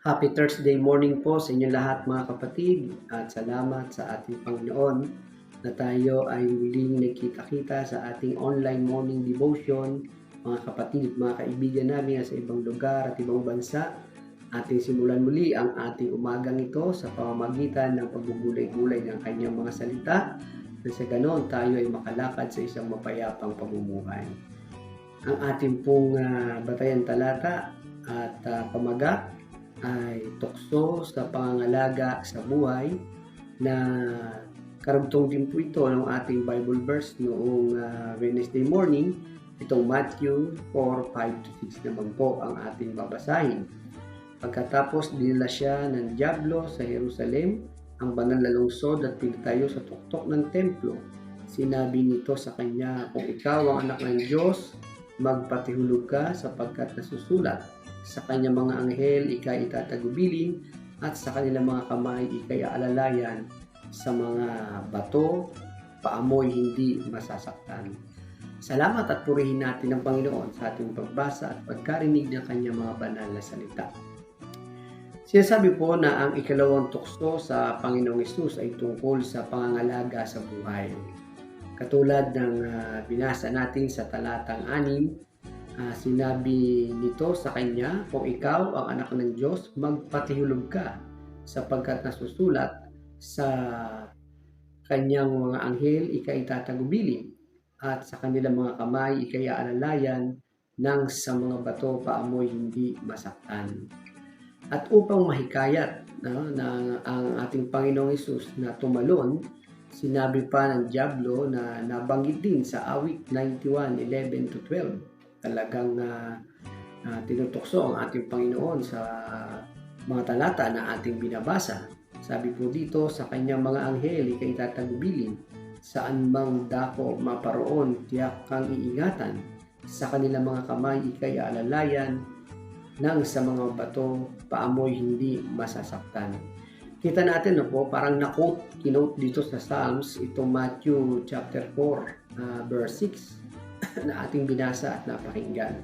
Happy Thursday morning po sa inyo lahat mga kapatid at salamat sa ating Panginoon na tayo ay muling nagkita-kita sa ating online morning devotion. Mga kapatid, mga kaibigan namin sa ibang lugar at ibang bansa, ating simulan muli ang ating umagang ito sa pamamagitan ng pagbubulay-gulay ng kanyang mga salita na sa ganon tayo ay makalakad sa isang mapayapang pamumuhay. Ang ating pong batayan talata at pamagat ay tukso sa pangangalaga sa buhay na karugtong din po ito ng ating Bible verse noong Wednesday morning. Itong Matthew 4:5-6 naman po ang ating babasahin. Pagkatapos dinala siya ng dyablo sa Jerusalem, ang banal na lungsod at pinatayo sa tuktok ng templo. Sinabi nito sa kanya, kung ikaw ang anak ng Diyos, magpatihulog ka sapagkat nasusulat, sa kanyang mga anghel ikay itatagubilin at sa kanilang mga kamay ikay aalalayan, sa mga bato paamoy hindi masasaktan. Salamat at purihin natin ang Panginoon sa ating pagbasa at pagkarinig ng kanyang mga banal na salita. Sinasabi po na ang ikalawang tukso sa Panginoong Hesus ay tungkol sa pangangalaga sa buhay. Katulad ng binasa natin sa talatang 6, Sinabi nito sa kanya, "Kung ikaw ang anak ng Diyos, magpatihulog ka, sapagkat nasusulat sa kanyang mga anghel ika'y tatagubilin, at sa kanilang mga kamay ika'y aalalayan nang sa mga bato paamoy hindi masaktan." At upang mahikayat na ang ating Panginoong Hesus na tumalon, sinabi pa ng Diablo na nabanggit din sa awit 91:11-12. Talagang tinutokso ang ating Panginoon sa mga talata na ating binabasa. Sabi po dito, sa kanyang mga anghel ika'y tatagubilin, saan mang dako maparoon tiyak kang iingatan, sa kanilang mga kamay ika'y alalayan, nang sa mga bato paamoy hindi masasaktan. Kita natin po, parang kinote dito sa Psalms, itong Matthew chapter 4 verse 6 na ating binasa at napakinggan.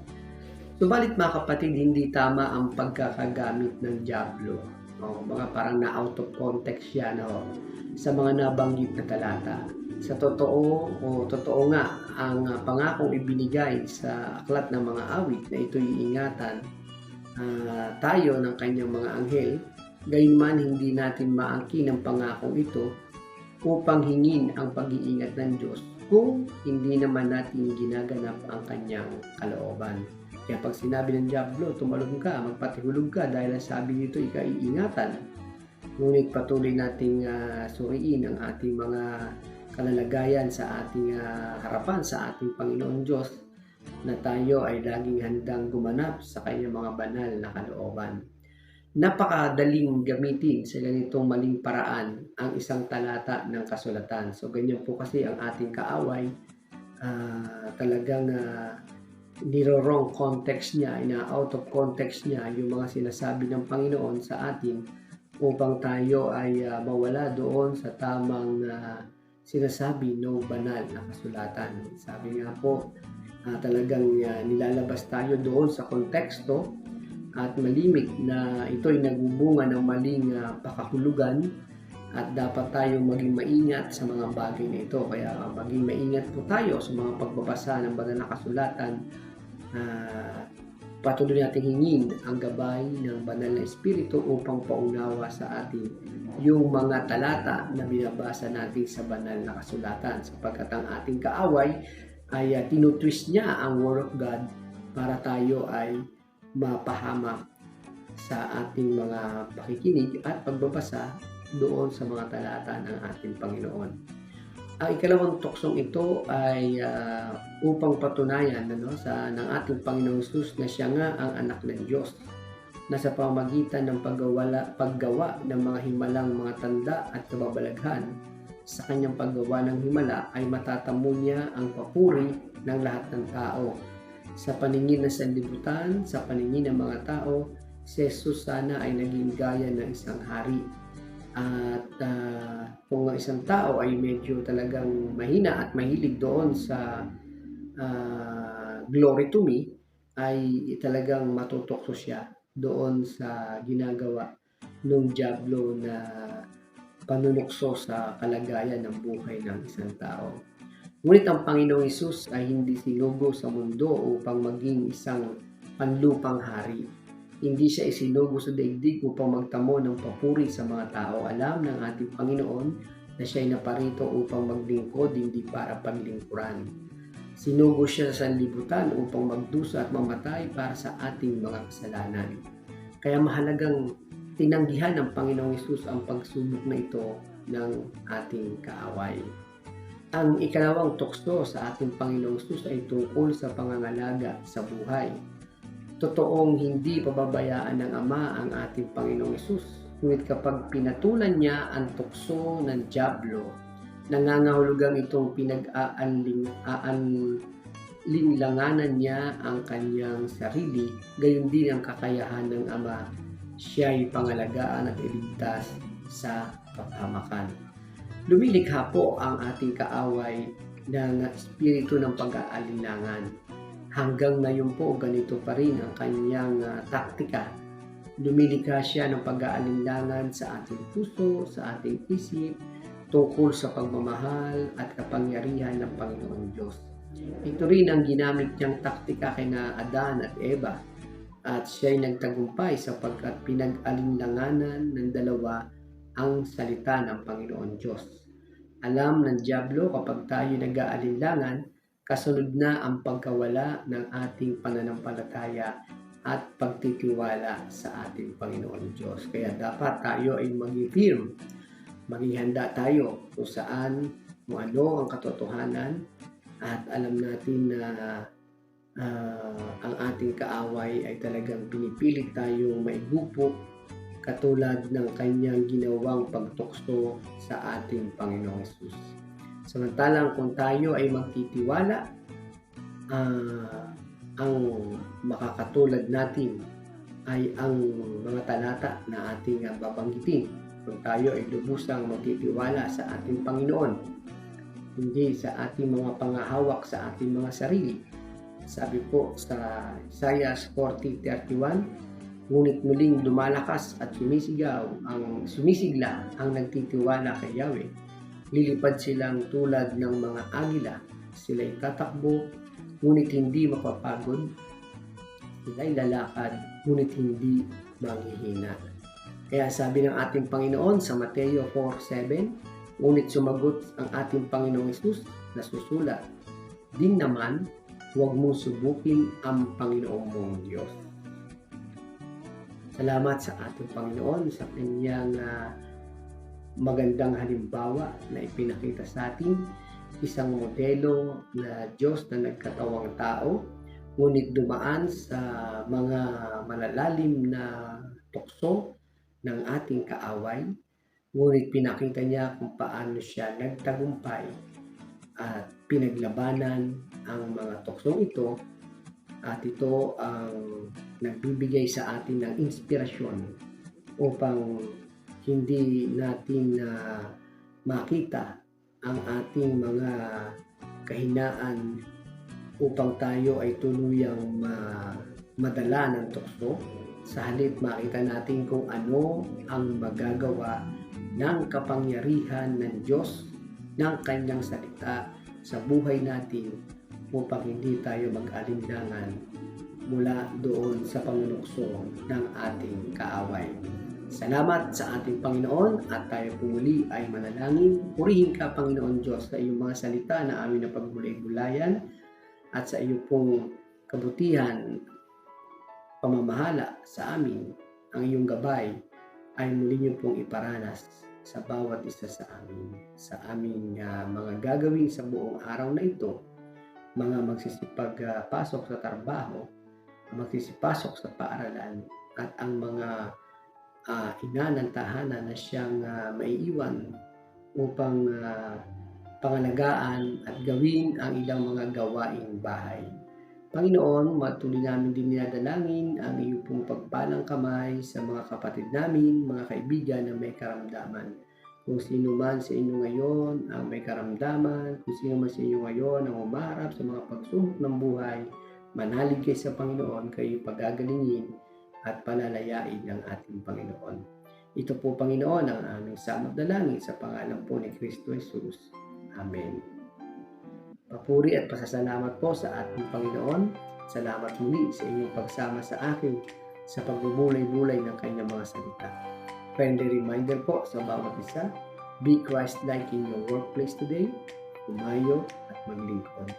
Subalit mga kapatid, hindi tama ang pagkakagamit ng Diablo. Mga parang na out of context siya sa mga nabanggit na talata. Sa totoo nga, ang pangakong ibinigay sa aklat ng mga awit na ito'y iingatan tayo ng kanyang mga anghel, gayunman hindi natin maangkin ang pangakong ito upang hingin ang pag-iingat ng Diyos kung hindi naman natin ginaganap ang kanyang kalooban. Kaya pag sinabi ng Diablo, tumalon ka, magpatihulog ka dahil sabi nito ikaiingatan, ngunit patuloy nating suriin ang ating mga kalalagayan sa ating harapan sa ating Panginoon Diyos, na tayo ay laging handang gumanap sa kanyang mga banal na kalooban. Napakadaling gamitin sa ganitong maling paraan ang isang talata ng kasulatan. So ganyan po kasi ang ating kaaway, talagang niro-wrong context niya, out of context niya yung mga sinasabi ng Panginoon sa atin upang tayo ay mawala doon sa tamang sinasabi ng banal na kasulatan. Sabi nga po, talagang nilalabas tayo doon sa konteksto at malimit na ito'y nagbubunga ng maling pakahulugan, at dapat tayong maging maingat sa mga bagay na ito. Kaya maging maingat po tayo sa mga pagbabasa ng banal na kasulatan. Patuloy natin hingin ang gabay ng banal na Espiritu upang paunawa sa atin yung mga talata na binabasa natin sa banal na kasulatan, sapagkat ang ating kaaway ay tinutwist niya ang Word of God para tayo ay mapahamak sa ating mga pakikinig at pagbabasa doon sa mga talata ng ating Panginoon. Ang ikalawang tuksong ito ay upang patunayan ng ating Panginoong Hesus na siya nga ang anak ng Diyos, na sa pamamagitan ng paggawa ng mga himalang mga tanda at kababalaghan sa kanyang paggawa ng himala ay matatamo niya ang papuri ng lahat ng tao. Sa paningin ng sanlibutan, sa paningin ng mga tao, si Jesus sana ay naging gaya ng isang hari. At kung ang isang tao ay medyo talagang mahina at mahilig doon sa glory to me, ay talagang matutokso siya doon sa ginagawa ng Diablo na panunukso sa kalagayan ng buhay ng isang tao. Ngunit ang Panginoong Hesus ay hindi sinugo sa mundo upang maging isang panlupang hari. Hindi siya isinugo sa daigdig upang magtamo ng papuri sa mga tao. Alam ng ating Panginoon na siya ay naparito upang maglingkod, hindi para paglingkuran. Sinugo siya sa sanlibutan upang magdusa at mamatay para sa ating mga kasalanan. Kaya mahalagang tinanggihan ng Panginoong Hesus ang pagsubok na ito ng ating kaaway. Ang ikalawang tukso sa ating Panginoong Hesus ay tungkol sa pangangalaga sa buhay. Totoong hindi pababayaan ng Ama ang ating Panginoong Hesus, ngunit kapag pinatulan niya ang tukso ng Diablo, nangangahulugang itong pinag-aalinlanganan niya ang kanyang sarili, gayon din ang kakayahan ng Ama. Siya ay pangalagaan at iligtas sa kapahamakan. Lumilikha po ang ating kaaway ng espiritu ng pag-aalinlangan. Hanggang ngayon po, ganito pa rin ang kanyang taktika. Lumilikha siya ng pag-aalinlangan sa ating puso, sa ating isip, tungkol sa pagmamahal at kapangyarihan ng Panginoong Diyos. Ito rin ang ginamit niyang taktika kina Adan at Eva, at siya'y nagtagumpay sapagkat pinag-alinlanganan ng dalawa ang salita ng Panginoon Diyos. Alam ng dyablo kapag tayo nag-aalinlangan, kasunod na ang pagkawala ng ating pananampalataya at pagtitiwala sa ating Panginoon Diyos. Kaya dapat tayo ay maging firm, maging handa tayo kung saan, kung ano ang katotohanan, at alam natin na ang ating kaaway ay talagang pinipilit tayong maigupo katulad ng kanyang ginawang pagtukso sa ating Panginoong Hesus. Samantalang kung tayo ay magtitiwala, ang makakatulad natin ay ang mga talata na ating babanggitin. Kung tayo ay lubusang magtitiwala sa ating Panginoon, hindi sa ating mga pangahawak sa ating mga sarili. Sabi po sa Isaiah 40:31, ngunit muling dumalakas at sumisigla ang nagtitiwala kay Yahweh. Lilipad silang tulad ng mga agila. Sila'y tatakbo, ngunit hindi mapapagod. Sila'y lalakad, ngunit hindi manghihina. Kaya sabi ng ating Panginoon sa Mateo 4:7, ngunit sumagot ang ating Panginoong Hesus na susulat, din naman, huwag mong subukin ang Panginoong mong Diyos. Salamat sa ating Panginoon sa kanyang magandang halimbawa na ipinakita sa atin, isang modelo na Diyos na nagkatawang tao, ngunit dumaan sa mga malalalim na tukso ng ating kaaway, ngunit pinakita niya kung paano siya nagtagumpay at pinaglabanan ang mga tuksong ito, at ito ang nagbibigay sa atin ng inspirasyon upang hindi natin makita ang ating mga kahinaan upang tayo ay tuluyang madala ng tukso. Sa halip makita natin kung ano ang magagawa ng kapangyarihan ng Diyos, ng kanyang salita sa buhay natin upang hindi tayo mag-alinlangan mula doon sa pangunukso ng ating kaaway. Salamat sa ating Panginoon at tayo pumuli ay manalangin. Purihin ka, Panginoon Diyos, sa iyong mga salita na amin na pagbulay-bulayan at sa iyong pong kabutihan, pamamahala sa amin. Ang iyong gabay ay muli niyo pong iparanas sa bawat isa sa amin. Sa aming mga gagawin sa buong araw na ito, mga magsisipag-pasok sa trabaho, magsisipasok sa paaralan, at ang mga ina ng tahanan na siyang maiiwan upang pangalagaan at gawin ang ilang mga gawaing bahay. Panginoon, matuloy namin din ninadalangin ang iyong pong pagpalang kamay sa mga kapatid namin, mga kaibigan na may karamdaman. Kung sino man sa inyo ngayon ang may karamdaman, kung sino man sa inyo ngayon ang umaharap sa mga pagsubok ng buhay, manalig kayo sa Panginoon, kayo pagagalingin at palalayain ng ating Panginoon. Ito po, Panginoon, ang aming samot dalangin sa pangalan po ni Kristo Jesus. Amen. Papuri at pasasalamat po sa ating Panginoon. Salamat muli sa inyong pagsama sa akin sa pagbubulay-bulay ng kanyang mga salita. Friendly reminder po sa bawat isa, be Christ-like in your workplace today, umayo at maglingkod.